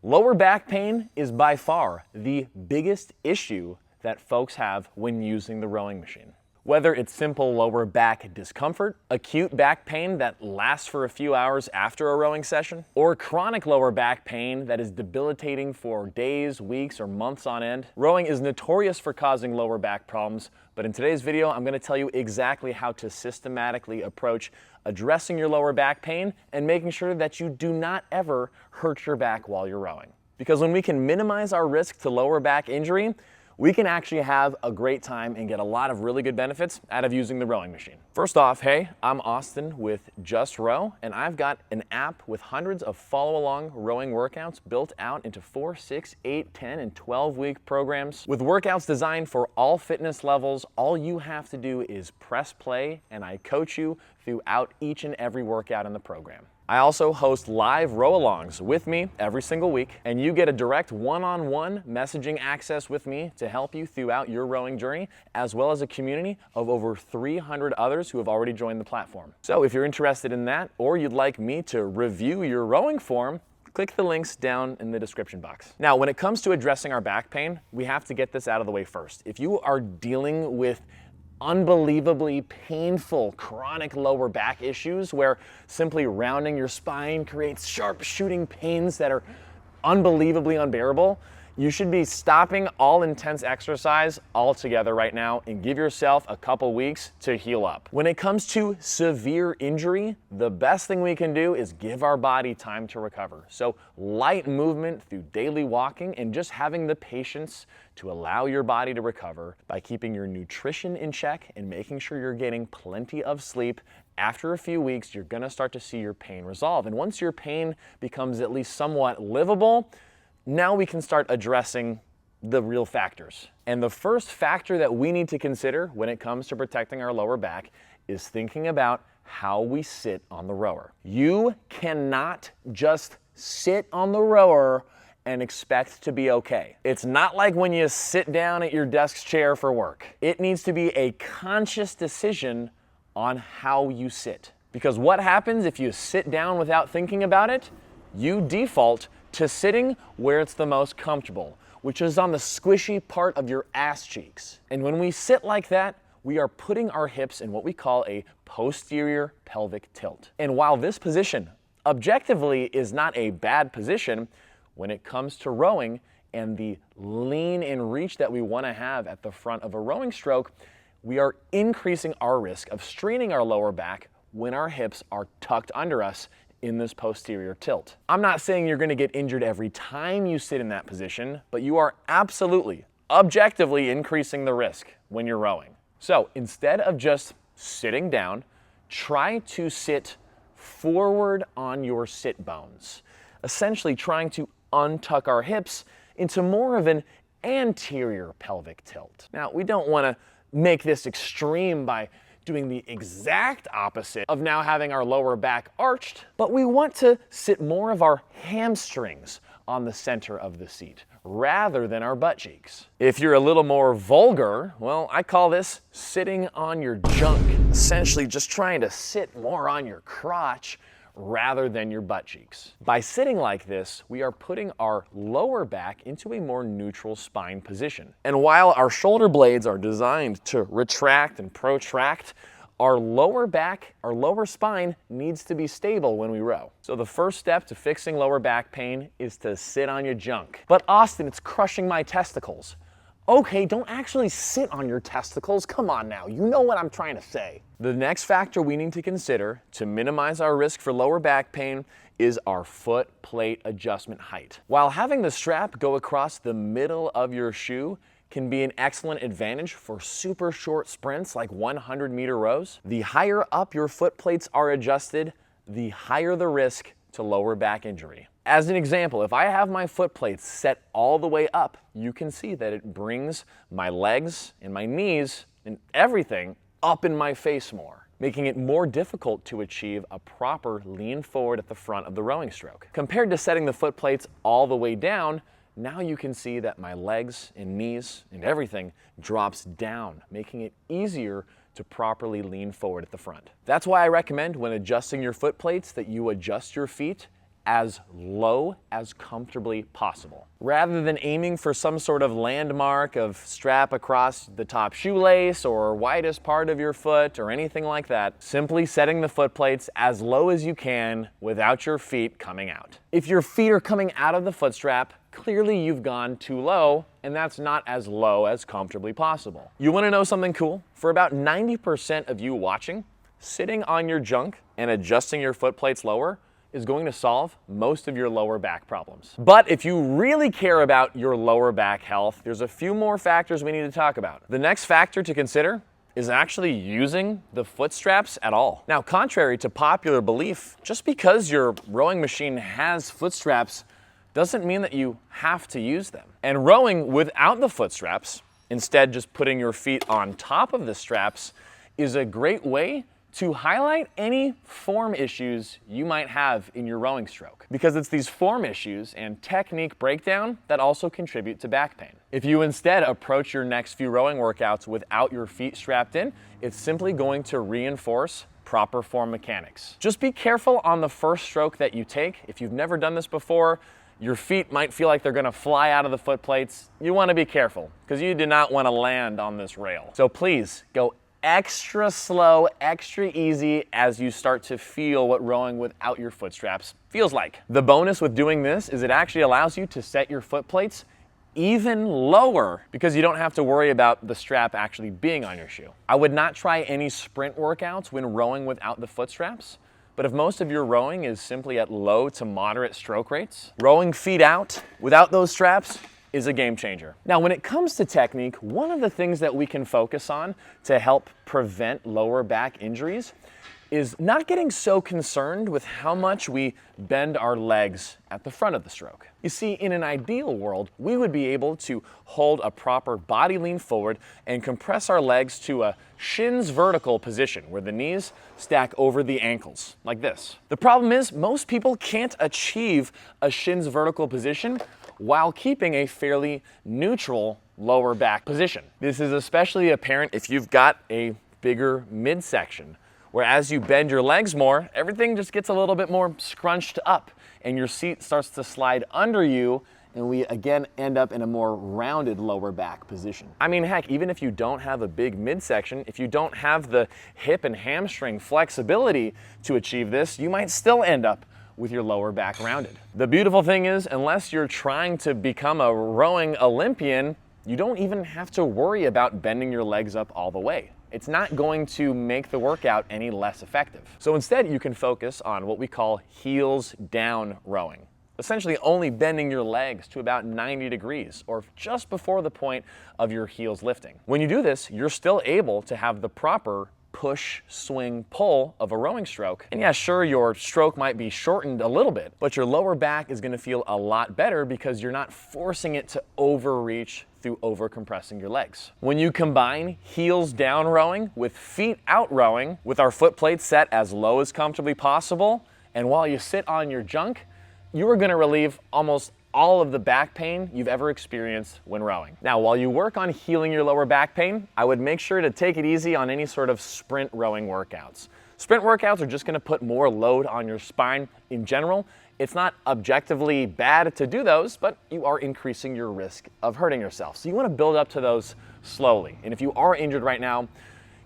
Lower back pain is by far the biggest issue that folks have when using the rowing machine. Whether it's simple lower back discomfort, acute back pain that lasts for a few hours after a rowing session, or chronic lower back pain that is debilitating for days, weeks, or months on end, rowing is notorious for causing lower back problems, but in today's video, I'm going to tell you exactly how to systematically approach addressing your lower back pain and making sure that you do not ever hurt your back while you're rowing. Because when we can minimize our risk to lower back injury, we can actually have a great time and get a lot of really good benefits out of using the rowing machine. First off, hey, I'm Austin with Just Row, and I've got an app with hundreds of follow-along rowing workouts built out into 4, 6, 8, 10, and 12-week programs. With workouts designed for all fitness levels, all you have to do is press play, and I coach you throughout each and every workout in the program. I also host live row-alongs with me every single week, and you get a direct one-on-one messaging access with me to help you throughout your rowing journey, as well as a community of over 300 others who have already joined the platform. So if you're interested in that, or you'd like me to review your rowing form, click the links down in the description box. Now, when it comes to addressing our back pain, we have to get this out of the way first. If you are dealing with unbelievably painful chronic lower back issues where simply rounding your spine creates sharp shooting pains that are unbelievably unbearable, you should be stopping all intense exercise altogether right now and give yourself a couple weeks to heal up. When it comes to severe injury, the best thing we can do is give our body time to recover. So light movement through daily walking and just having the patience to allow your body to recover by keeping your nutrition in check and making sure you're getting plenty of sleep. After a few weeks, you're gonna start to see your pain resolve. And once your pain becomes at least somewhat livable, now we can start addressing the real factors. And the first factor that we need to consider when it comes to protecting our lower back is thinking about how we sit on the rower. You cannot just sit on the rower and expect to be okay. It's not like when you sit down at your desk chair for work. It needs to be a conscious decision on how you sit. Because what happens if you sit down without thinking about it? You default to sitting where it's the most comfortable, which is on the squishy part of your ass cheeks. And when we sit like that, we are putting our hips in what we call a posterior pelvic tilt. And while this position objectively is not a bad position, when it comes to rowing and the lean and reach that we want to have at the front of a rowing stroke, we are increasing our risk of straining our lower back when our hips are tucked under us in this posterior tilt. I'm not saying you're going to get injured every time you sit in that position, but you are absolutely, objectively increasing the risk when you're rowing. So instead of just sitting down, try to sit forward on your sit bones, essentially trying to untuck our hips into more of an anterior pelvic tilt. Now, we don't want to make this extreme by doing the exact opposite of now having our lower back arched, but we want to sit more of our hamstrings on the center of the seat rather than our butt cheeks. If you're a little more vulgar, well, I call this sitting on your junk, essentially just trying to sit more on your crotch rather than your butt cheeks. By sitting like this, we are putting our lower back into a more neutral spine position. And while our shoulder blades are designed to retract and protract, our lower back, our lower spine needs to be stable when we row. So the first step to fixing lower back pain is to sit on your junk. But Austin, it's crushing my testicles. Okay, don't actually sit on your testicles. Come on now, you know what I'm trying to say. The next factor we need to consider to minimize our risk for lower back pain is our foot plate adjustment height. While having the strap go across the middle of your shoe can be an excellent advantage for super short sprints like 100-meter rows, the higher up your foot plates are adjusted, the higher the risk to lower back injury. As an example, if I have my foot plates set all the way up, you can see that it brings my legs and my knees and everything up in my face more, making it more difficult to achieve a proper lean forward at the front of the rowing stroke. Compared to setting the foot plates all the way down, now you can see that my legs and knees and everything drops down, making it easier to properly lean forward at the front. That's why I recommend when adjusting your foot plates that you adjust your feet as low as comfortably possible. Rather than aiming for some sort of landmark of strap across the top shoelace or widest part of your foot or anything like that, simply setting the foot plates as low as you can without your feet coming out. If your feet are coming out of the foot strap, clearly you've gone too low, and that's not as low as comfortably possible. You want to know something cool? For about 90% of you watching, sitting on your junk and adjusting your foot plates lower is going to solve most of your lower back problems. But if you really care about your lower back health, there's a few more factors we need to talk about. The next factor to consider is actually using the foot straps at all. Now, contrary to popular belief, just because your rowing machine has foot straps doesn't mean that you have to use them. And rowing without the foot straps, instead just putting your feet on top of the straps, is a great way to highlight any form issues you might have in your rowing stroke, because it's these form issues and technique breakdown that also contribute to back pain. If you instead approach your next few rowing workouts without your feet strapped in, it's simply going to reinforce proper form mechanics. Just be careful on the first stroke that you take. If you've never done this before, your feet might feel like they're gonna fly out of the foot plates. You wanna be careful, because you do not wanna land on this rail. So please go extra slow, extra easy as you start to feel what rowing without your foot straps feels like. The bonus with doing this is it actually allows you to set your foot plates even lower because you don't have to worry about the strap actually being on your shoe. I would not try any sprint workouts when rowing without the foot straps, but if most of your rowing is simply at low to moderate stroke rates, rowing feet out without those straps is a game changer. Now, when it comes to technique, one of the things that we can focus on to help prevent lower back injuries is not getting so concerned with how much we bend our legs at the front of the stroke. You see, in an ideal world, we would be able to hold a proper body lean forward and compress our legs to a shins vertical position where the knees stack over the ankles, like this. The problem is most people can't achieve a shins vertical position while keeping a fairly neutral lower back position. This is especially apparent if you've got a bigger midsection, where as you bend your legs more, everything just gets a little bit more scrunched up and your seat starts to slide under you, and we again end up in a more rounded lower back position. I mean, heck, even if you don't have a big midsection, if you don't have the hip and hamstring flexibility to achieve this, you might still end up with your lower back rounded. The beautiful thing is, unless you're trying to become a rowing Olympian, you don't even have to worry about bending your legs up all the way. It's not going to make the workout any less effective. So instead, you can focus on what we call heels down rowing, essentially only bending your legs to about 90 degrees or just before the point of your heels lifting. When you do this, you're still able to have the proper push, swing, pull of a rowing stroke. And yeah, sure, your stroke might be shortened a little bit, but your lower back is going to feel a lot better because you're not forcing it to overreach through overcompressing your legs. When you combine heels down rowing with feet out rowing with our foot plates set as low as comfortably possible, and while you sit on your junk, you are going to relieve almost all of the back pain you've ever experienced when rowing. Now, while you work on healing your lower back pain, I would make sure to take it easy on any sort of sprint rowing workouts. Sprint workouts are just going to put more load on your spine in general. It's not objectively bad to do those, but you are increasing your risk of hurting yourself. So you want to build up to those slowly. And if you are injured right now,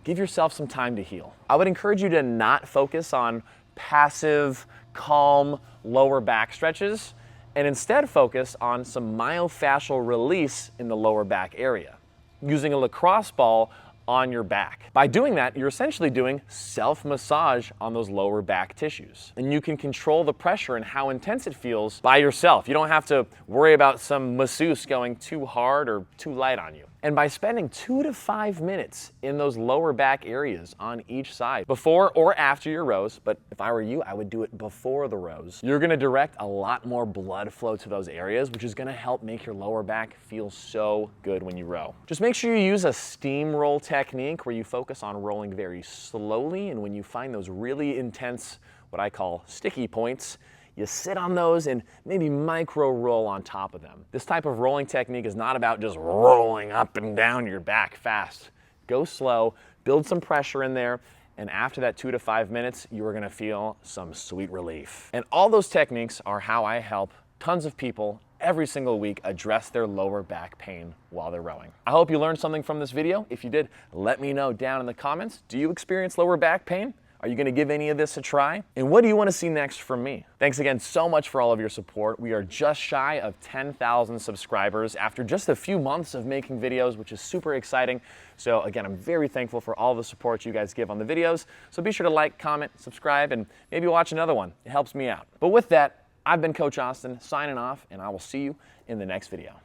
give yourself some time to heal. I would encourage you to not focus on passive, calm, lower back stretches, and instead focus on some myofascial release in the lower back area, using a lacrosse ball on your back. By doing that, you're essentially doing self-massage on those lower back tissues. And you can control the pressure and how intense it feels by yourself. You don't have to worry about some masseuse going too hard or too light on you. And by spending 2 to 5 minutes in those lower back areas on each side, before or after your rows, but if I were you, I would do it before the rows, you're gonna direct a lot more blood flow to those areas, which is gonna help make your lower back feel so good when you row. Just make sure you use a steam roll technique where you focus on rolling very slowly, and when you find those really intense, what I call sticky points, you sit on those and maybe micro roll on top of them. This type of rolling technique is not about just rolling up and down your back fast. Go slow, build some pressure in there, and after that 2 to 5 minutes, you are gonna feel some sweet relief. And all those techniques are how I help tons of people every single week address their lower back pain while they're rowing. I hope you learned something from this video. If you did, let me know down in the comments. Do you experience lower back pain? Are you gonna give any of this a try? And what do you wanna see next from me? Thanks again so much for all of your support. We are just shy of 10,000 subscribers after just a few months of making videos, which is super exciting. So again, I'm very thankful for all the support you guys give on the videos. So be sure to like, comment, subscribe, and maybe watch another one. It helps me out. But with that, I've been Coach Austin signing off, and I will see you in the next video.